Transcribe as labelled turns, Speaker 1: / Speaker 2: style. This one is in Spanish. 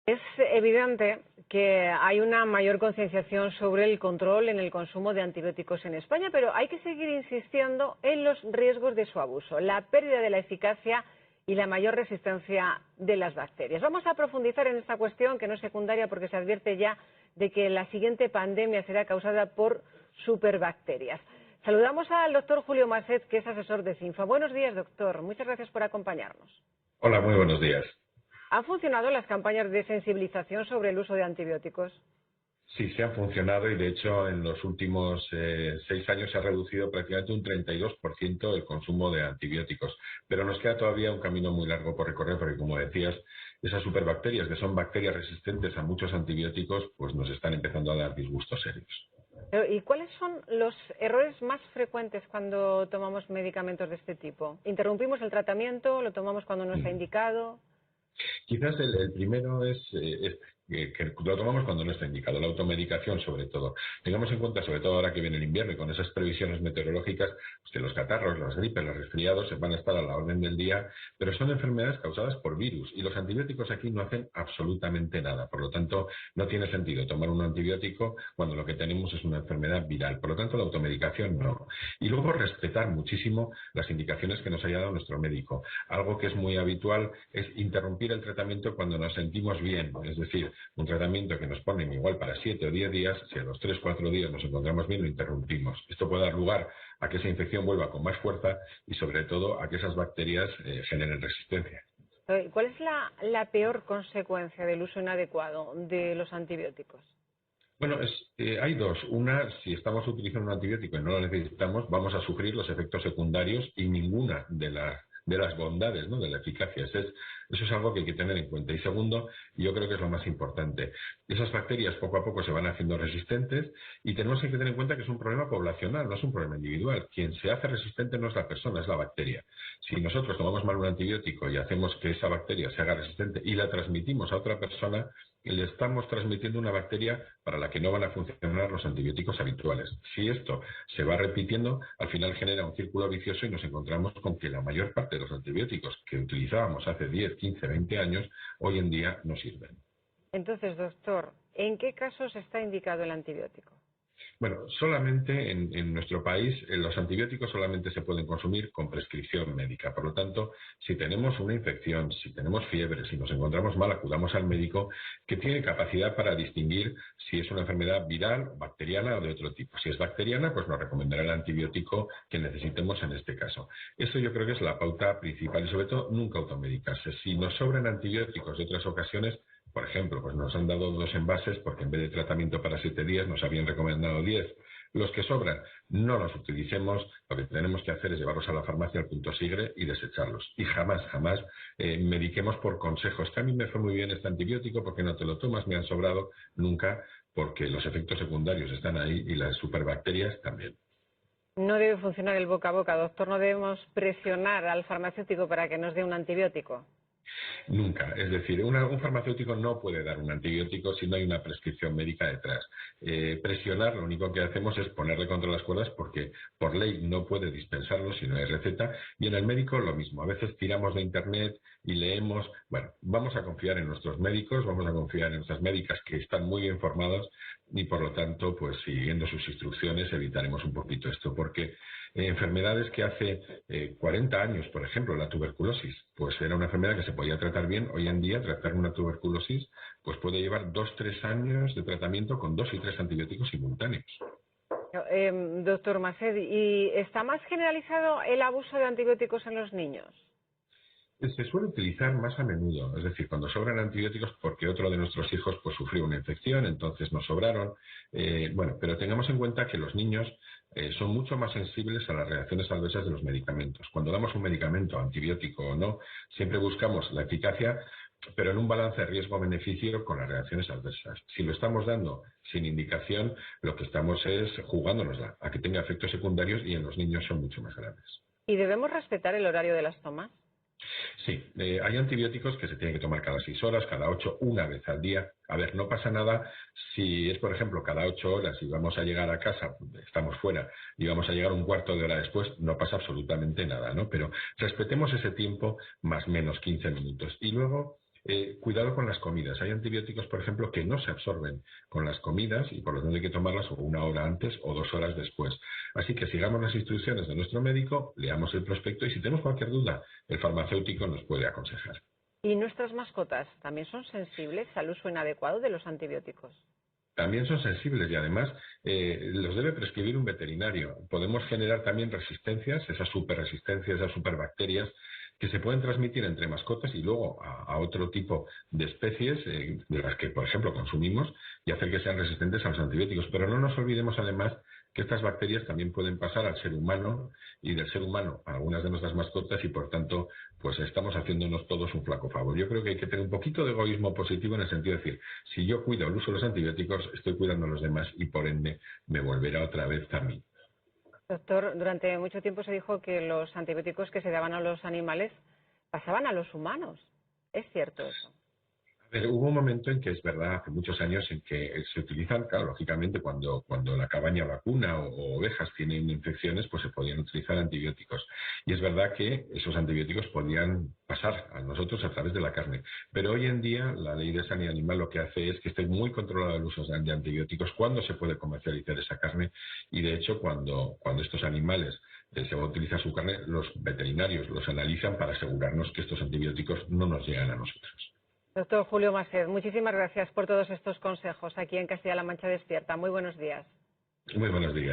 Speaker 1: Es evidente que hay una mayor concienciación sobre el control en el consumo de antibióticos en España, pero hay que seguir insistiendo en los riesgos de su abuso, la pérdida de la eficacia y la mayor resistencia de las bacterias. Vamos a profundizar en esta cuestión, que no es secundaria porque se advierte ya de que la siguiente pandemia será causada por superbacterias. Saludamos al doctor Julio Maset, que es asesor de CINFA. Buenos días, doctor. Muchas gracias por acompañarnos.
Speaker 2: Hola, muy buenos días.
Speaker 1: ¿Han funcionado las campañas de sensibilización sobre el uso de antibióticos?
Speaker 2: Sí, sí han funcionado y de hecho en los últimos 6 años se ha reducido prácticamente un 32% el consumo de antibióticos. Pero nos queda todavía un camino muy largo por recorrer porque, como decías, esas superbacterias, que son bacterias resistentes a muchos antibióticos, pues nos están empezando a dar disgustos serios.
Speaker 1: ¿Y cuáles son los errores más frecuentes cuando tomamos medicamentos de este tipo? ¿Interrumpimos el tratamiento? ¿Lo tomamos cuando no está indicado?
Speaker 2: Quizás el primero es que lo tomamos cuando no está indicado, la automedicación sobre todo. Tengamos en cuenta, sobre todo ahora que viene el invierno y con esas previsiones meteorológicas, pues que los catarros, las gripes, los resfriados van a estar a la orden del día, pero son enfermedades causadas por virus y los antibióticos aquí no hacen absolutamente nada. Por lo tanto, no tiene sentido tomar un antibiótico cuando lo que tenemos es una enfermedad viral. Por lo tanto, la automedicación no. Y luego respetar muchísimo las indicaciones que nos haya dado nuestro médico. Algo que es muy habitual es interrumpir el tratamiento cuando nos sentimos bien, es decir, un tratamiento que nos ponen igual para 7 o 10 días, si a los 3 o 4 días nos encontramos bien, lo interrumpimos. Esto puede dar lugar a que esa infección vuelva con más fuerza y sobre todo a que esas bacterias generen resistencia.
Speaker 1: ¿Cuál es la peor consecuencia del uso inadecuado de los antibióticos?
Speaker 2: Bueno, hay dos. Una, si estamos utilizando un antibiótico y no lo necesitamos, vamos a sufrir los efectos secundarios y ninguna de las bondades, ¿no?, de la eficacia. Eso es algo que hay que tener en cuenta. Y segundo, yo creo que es lo más importante, esas bacterias poco a poco se van haciendo resistentes y tenemos que tener en cuenta que es un problema poblacional, no es un problema individual. Quien se hace resistente no es la persona, es la bacteria. Si nosotros tomamos mal un antibiótico y hacemos que esa bacteria se haga resistente y la transmitimos a otra persona, le estamos transmitiendo una bacteria para la que no van a funcionar los antibióticos habituales. Si esto se va repitiendo, al final genera un círculo vicioso y nos encontramos con que la mayor parte de los antibióticos que utilizábamos hace 10, 15, 20 años, hoy en día no sirven.
Speaker 1: Entonces, doctor, ¿en qué casos está indicado el antibiótico?
Speaker 2: Bueno, solamente en nuestro país los antibióticos solamente se pueden consumir con prescripción médica. Por lo tanto, si tenemos una infección, si tenemos fiebre, si nos encontramos mal, acudamos al médico que tiene capacidad para distinguir si es una enfermedad viral, bacteriana o de otro tipo. Si es bacteriana, pues nos recomendará el antibiótico que necesitemos en este caso. Eso yo creo que es la pauta principal y sobre todo nunca automedicarse. Si nos sobran antibióticos de otras ocasiones, por ejemplo, pues nos han dado 2 envases porque en vez de tratamiento para 7 días nos habían recomendado 10. Los que sobran no los utilicemos, lo que tenemos que hacer es llevarlos a la farmacia al punto sigre y desecharlos. Y jamás mediquemos por consejos. Que a mí me fue muy bien este antibiótico, porque no te lo tomas, me han sobrado. Nunca, porque los efectos secundarios están ahí y las superbacterias también.
Speaker 1: No debe funcionar el boca a boca, doctor. No debemos presionar al farmacéutico para que nos dé un antibiótico.
Speaker 2: Nunca. Es decir, un farmacéutico no puede dar un antibiótico si no hay una prescripción médica detrás. Presionar, lo único que hacemos es ponerle contra las cuerdas porque por ley no puede dispensarlo si no hay receta. Y en el médico lo mismo. A veces tiramos de internet y leemos. Bueno, vamos a confiar en nuestros médicos, vamos a confiar en nuestras médicas que están muy bien formadas y por lo tanto, pues siguiendo sus instrucciones evitaremos un poquito esto. Porque enfermedades que hace 40 años, por ejemplo, la tuberculosis, pues era una enfermedad que se podía tratar bien. Hoy en día, tratar una tuberculosis pues puede llevar 2-3 años de tratamiento con 2 y 3 antibióticos simultáneos.
Speaker 1: Doctor Maset, ¿y está más generalizado el abuso de antibióticos en los niños?
Speaker 2: Se suele utilizar más a menudo, es decir, cuando sobran antibióticos porque otro de nuestros hijos pues sufrió una infección, entonces nos sobraron. Pero tengamos en cuenta que los niños son mucho más sensibles a las reacciones adversas de los medicamentos. Cuando damos un medicamento, antibiótico o no, siempre buscamos la eficacia, pero en un balance de riesgo-beneficio con las reacciones adversas. Si lo estamos dando sin indicación, lo que estamos es jugándonosla a que tenga efectos secundarios y en los niños son mucho más graves.
Speaker 1: ¿Y debemos respetar el horario de las tomas?
Speaker 2: Sí, hay antibióticos que se tienen que tomar cada 6 horas, cada 8, una vez al día. A ver, no pasa nada si es, por ejemplo, cada 8 horas y vamos a llegar a casa, estamos fuera, y vamos a llegar un cuarto de hora después, no pasa absolutamente nada, ¿no? Pero respetemos ese tiempo más o menos 15 minutos. Y luego, Cuidado con las comidas. Hay antibióticos, por ejemplo, que no se absorben con las comidas y por lo tanto hay que tomarlas o 1 hora antes o 2 horas después. Así que sigamos las instrucciones de nuestro médico, leamos el prospecto y si tenemos cualquier duda, el farmacéutico nos puede aconsejar.
Speaker 1: ¿Y nuestras mascotas también son sensibles al uso inadecuado de los antibióticos?
Speaker 2: También son sensibles y además los debe prescribir un veterinario. Podemos generar también resistencias, esas superresistencias, esas superbacterias que se pueden transmitir entre mascotas y luego a otro tipo de especies de las que, por ejemplo, consumimos y hacer que sean resistentes a los antibióticos. Pero no nos olvidemos además que estas bacterias también pueden pasar al ser humano y del ser humano a algunas de nuestras mascotas y por tanto pues estamos haciéndonos todos un flaco favor. Yo creo que hay que tener un poquito de egoísmo positivo en el sentido de decir, si yo cuido el uso de los antibióticos, estoy cuidando a los demás y por ende me volverá otra vez a mí.
Speaker 1: Doctor, durante mucho tiempo se dijo que los antibióticos que se daban a los animales pasaban a los humanos. ¿Es cierto eso?
Speaker 2: Pero hubo un momento en que es verdad, hace muchos años, en que se utilizan, claro, lógicamente cuando la cabaña vacuna o ovejas tienen infecciones, pues se podían utilizar antibióticos. Y es verdad que esos antibióticos podían pasar a nosotros a través de la carne. Pero hoy en día la ley de sanidad animal lo que hace es que esté muy controlado el uso de antibióticos, cuándo se puede comercializar esa carne y de hecho cuando estos animales se va a utilizar su carne, los veterinarios los analizan para asegurarnos que estos antibióticos no nos llegan a nosotros.
Speaker 1: Doctor Julio Maset, muchísimas gracias por todos estos consejos aquí en Castilla-La Mancha Despierta. Muy buenos días.
Speaker 2: Muy buenos días.